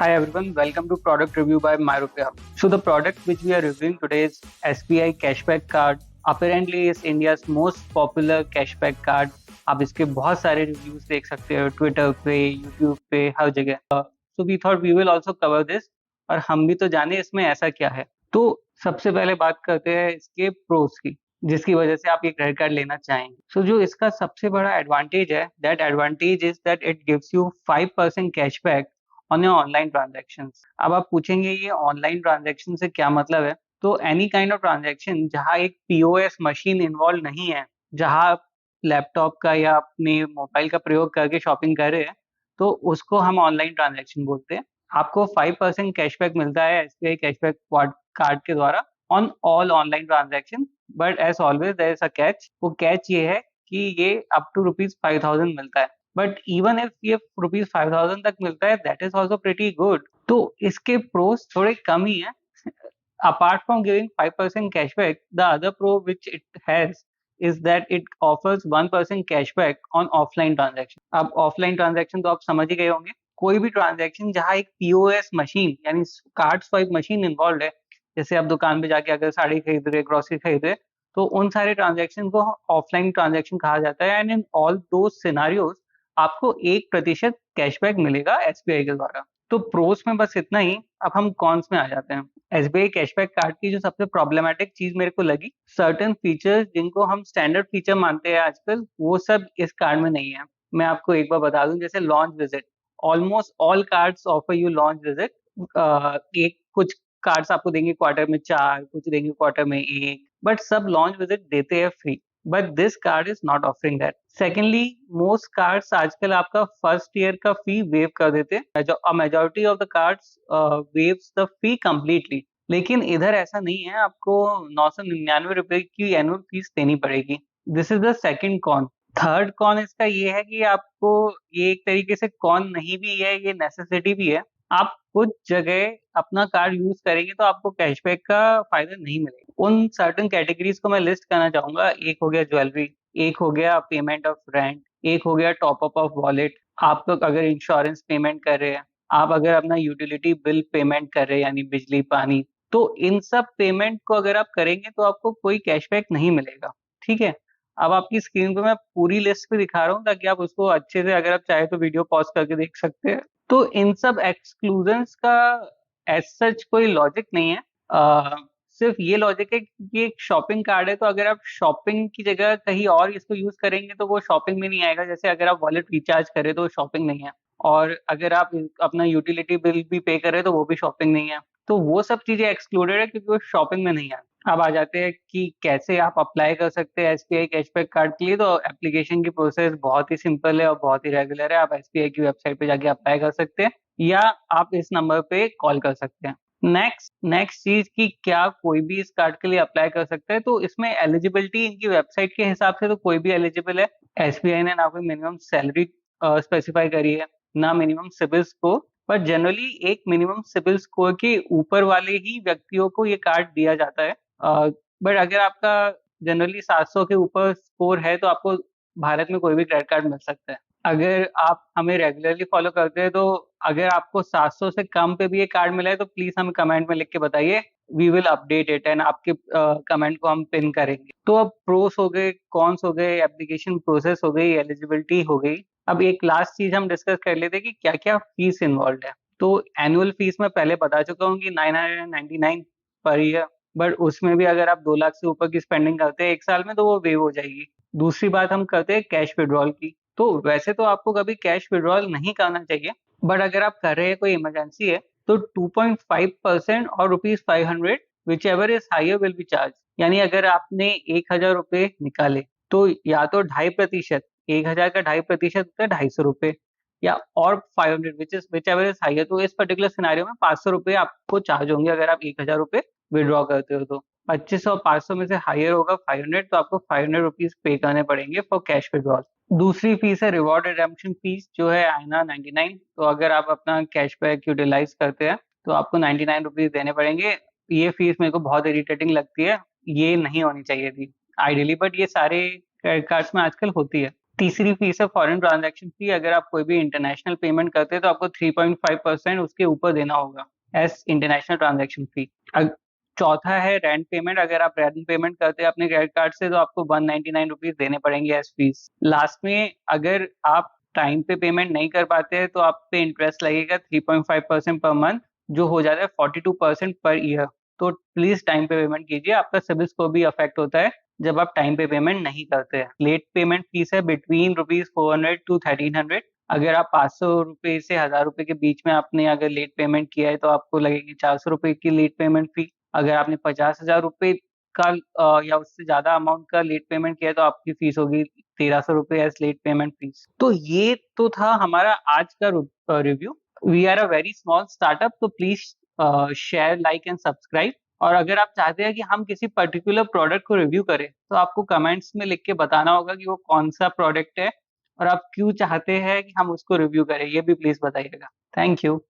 Hi everyone, welcome to Product Review by MyRuPay. So the product which we are reviewing today is SBI Cashback Card. Apparently is India's most popular cashback card. आप इसके बहुत सारे reviews देख सकते हो Twitter पे, YouTube पे, हर जगह. So we thought we will also cover this और हम भी तो जाने इसमें ऐसा क्या है. तो सबसे पहले बात करते हैं इसके प्रोस की, जिसकी वजह से आप ये क्रेडिट कार्ड लेना चाहेंगे. सो जो इसका सबसे बड़ा एडवांटेज है, that advantage is that it gives you 5% cashback on your online transaction. अब आप पूछेंगे ये ऑनलाइन ट्रांजेक्शन से क्या मतलब है. तो एनी काइंड ऑफ ट्रांजेक्शन जहाँ एक पीओएस मशीन इन्वॉल्व नहीं है, जहाँ आप लैपटॉप का या अपने मोबाइल का प्रयोग करके शॉपिंग कर रहे हैं, तो उसको हम ऑनलाइन ट्रांजेक्शन बोलते हैं. आपको 5% कैशबैक मिलता है एसबीआई कैशबैक कार्ड के द्वारा on all online transaction. But as always there is a catch. वो कैच ये है कि ये अप टू ₹5,000 मिलता है. बट इवन इफ ये ₹5,000 तक मिलता है, that is also pretty good. तो इसके प्रोस थोड़े कम ही है. Apart from giving 5% cashback, the other pro which it has is that it offers 1% cashback on offline transaction. अब offline transaction तो आप समझ ही गए होंगे. कोई भी ट्रांजैक्शन जहाँ एक पीओएस मशीन यानी कार्ड स्वाइप मशीन इन्वॉल्व है, जैसे आप दुकान पे जाके अगर साड़ी खरीद रहे, ग्रोसरी खरीद रहे, तो उन सारे ट्रांजैक्शन को ऑफलाइन ट्रांजैक्शन कहा जाता है. एंड इन ऑल दो सिनारियोज आपको 1% कैशबैक मिलेगा एसबीआई के द्वारा. तो प्रोस में बस इतना ही. अब हम कॉन्स में आ जाते हैं. एसबीआई कैशबैक कार्ड की जो सबसे प्रॉब्लमेटिक चीज मेरे को लगी, सर्टेन फीचर्स जिनको हम स्टैंडर्ड फीचर मानते हैं आजकल, वो सब इस कार्ड में नहीं है. मैं आपको एक बार बता दूं, जैसे launch visit. Almost all cards offer you launch visit. एक कुछ कार्ड्स आपको देंगे क्वार्टर में 4, कुछ देंगे क्वार्टर में 1, बट सब लॉन्च विजिट देते हैं free. But this card is not offering that. Secondly, most cards आजकल आपका फर्स्ट ईयर का फी वेव कर देते हैं. Majority of the cards waves the fee completely. लेकिन इधर ऐसा नहीं है. आपको ₹999 की एनुअल फीस देनी पड़ेगी. This is the second con. Third con इसका ये है कि आपको, ये एक तरीके से कॉन नहीं भी है, ये नेसेसिटी भी है. आप कुछ जगह अपना कार्ड यूज करेंगे तो आपको कैशबैक का फायदा नहीं मिलेगा. उन सर्टेन कैटेगरीज को मैं लिस्ट करना चाहूंगा. एक हो गया ज्वेलरी, एक हो गया पेमेंट ऑफ रेंट, एक हो गया टॉप अप ऑफ वॉलेट. आप तो अगर इंश्योरेंस पेमेंट कर रहे हैं, आप अगर अपना यूटिलिटी बिल पेमेंट कर रहे हैं यानी बिजली पानी, तो इन सब पेमेंट को अगर आप करेंगे तो आपको कोई कैशबैक नहीं मिलेगा. ठीक है. अब आपकी स्क्रीन पे मैं पूरी लिस्ट भी दिखा रहा हूँ ताकि आप उसको अच्छे से, अगर आप चाहे तो वीडियो पॉज करके देख सकते हैं. तो इन सब एक्सक्लूजन्स का एज सच कोई लॉजिक नहीं है. सिर्फ ये लॉजिक है कि ये एक शॉपिंग कार्ड है, तो अगर आप शॉपिंग की जगह कहीं और इसको यूज करेंगे तो वो शॉपिंग में नहीं आएगा. जैसे अगर आप वॉलेट रिचार्ज करें तो वो शॉपिंग नहीं है, और अगर आप अपना यूटिलिटी बिल भी पे करें तो वो भी शॉपिंग नहीं है. तो वो सब चीजें एक्सक्लूडेड है क्योंकि वो शॉपिंग में नहीं है. अब आ जाते हैं कि कैसे आप अप्लाई कर सकते हैं एसबीआई कैशबैक कार्ड के लिए. तो एप्लीकेशन की प्रोसेस बहुत ही सिंपल है और बहुत ही रेगुलर है. आप एसबीआई की वेबसाइट पे जाके अप्लाई कर सकते हैं या आप इस नंबर पे कॉल कर सकते हैं. नेक्स्ट चीज की क्या कोई भी इस कार्ड के लिए अप्लाई कर सकता है. तो इसमें एलिजिबिलिटी इनकी वेबसाइट के हिसाब से तो कोई भी एलिजिबल है. एसबीआई ने ना कोई मिनिमम सैलरी स्पेसिफाई करी है, ना मिनिमम सिबिल स्कोर. पर जनरली एक मिनिमम सिबिल स्कोर के ऊपर वाले ही व्यक्तियों को ये कार्ड दिया जाता है. बट अगर आपका जनरली 700 के ऊपर स्कोर है तो आपको भारत में कोई भी क्रेडिट कार्ड मिल सकता है. अगर आप हमें रेगुलरली फॉलो करते हैं तो अगर आपको 700 से कम पे भी ये कार्ड मिला है तो प्लीज हमें कमेंट में लिख के बताइए. We will update it and आपके कमेंट को हम पिन करेंगे. तो अब प्रोस हो गए, कॉन्स हो गए, एप्लीकेशन प्रोसेस हो गई, एलिजिबिलिटी हो गई. अब एक लास्ट चीज हम डिस्कस कर लेते हैं कि क्या क्या फीस इन्वॉल्व है. तो एनुअल फीस मैं पहले बता चुका हूँ कि 999 पर ईयर. बट उसमें भी अगर आप 2 लाख से ऊपर की स्पेंडिंग करते हैं एक साल में तो वो वेव हो जाएगी. दूसरी बात हम करते हैं कैश विड्रॉल की. तो वैसे तो आपको कभी कैश विड्रॉल नहीं करना चाहिए, बट अगर आप कर रहे हैं, कोई इमरजेंसी है, तो 2.5% और ₹500 whichever is higher will be charge. यानी अगर आपने ₹1,000 निकाले तो या तो 2.5%, 1,000 का 2.5% होता है ₹250, या और 500 विच एवर इज हायर. तो इस पर्टिकुलर सिनेरियो में ₹500 आपको चार्ज होंगे अगर आप ₹1,000 विड्रॉ करते हो. तो 2500 और 500 में से हायर होगा 500, तो आपको ₹500 पे करने पड़ेंगे फॉर कैश विड्रॉल. दूसरी फीस है रिवॉर्ड रिडेम्पशन फीस, जो है आईना 99. तो अगर आप अपना कैशबैक यूटिलाइज करते हैं तो आपको ₹99 देने पड़ेंगे. ये फीस मेरे को बहुत इरिटेटिंग लगती है. ये नहीं होनी चाहिए थी आइडियली, बट ये सारे क्रेडिट कार्ड्स में आजकल होती है. तीसरी फीस है फॉरेन ट्रांजैक्शन फी। अगर आप कोई भी इंटरनेशनल पेमेंट करते हैं तो आपको 3.5% उसके ऊपर देना होगा एज इंटरनेशनल ट्रांजैक्शन फी। चौथा है रेंट पेमेंट। अगर आप रेंट पेमेंट करते हैं अपने क्रेडिट कार्ड से तो आपको 199 रुपीज देने पड़ेंगे एज फीस। लास्ट में अगर आप टाइम पे पेमेंट नहीं कर पाते हैं तो आप पे इंटरेस्ट लगेगा 3.5% पर मंथ, जो हो जाता है 42% पर ईयर। तो प्लीज टाइम पे पेमेंट कीजिए, आपका सिबिल स्कोर भी अफेक्ट होता है जब आप टाइम पे पेमेंट नहीं करते हैं। लेट पेमेंट फीस है बिटवीन ₹400 to 1300। अगर आप 500 रुपए से 1000 रुपए के बीच में आपने अगर लेट पेमेंट किया है तो आपको लगेगी 400 रुपए की लेट पेमेंट फी। अगर आपने 50,000 रुपए का या उससे ज्यादा अमाउंट का लेट पेमेंट किया है तो आपकी फीस होगी 1300 रुपए एज लेट पेमेंट फीस। तो ये तो था हमारा आज का review. We are a very small startup, तो please share, like and subscribe. और अगर आप चाहते हैं कि हम किसी पर्टिकुलर प्रोडक्ट को रिव्यू करें तो आपको कमेंट्स में लिख के बताना होगा कि वो कौन सा प्रोडक्ट है और आप क्यों चाहते हैं कि हम उसको रिव्यू करें, ये भी प्लीज बताइएगा। Thank you.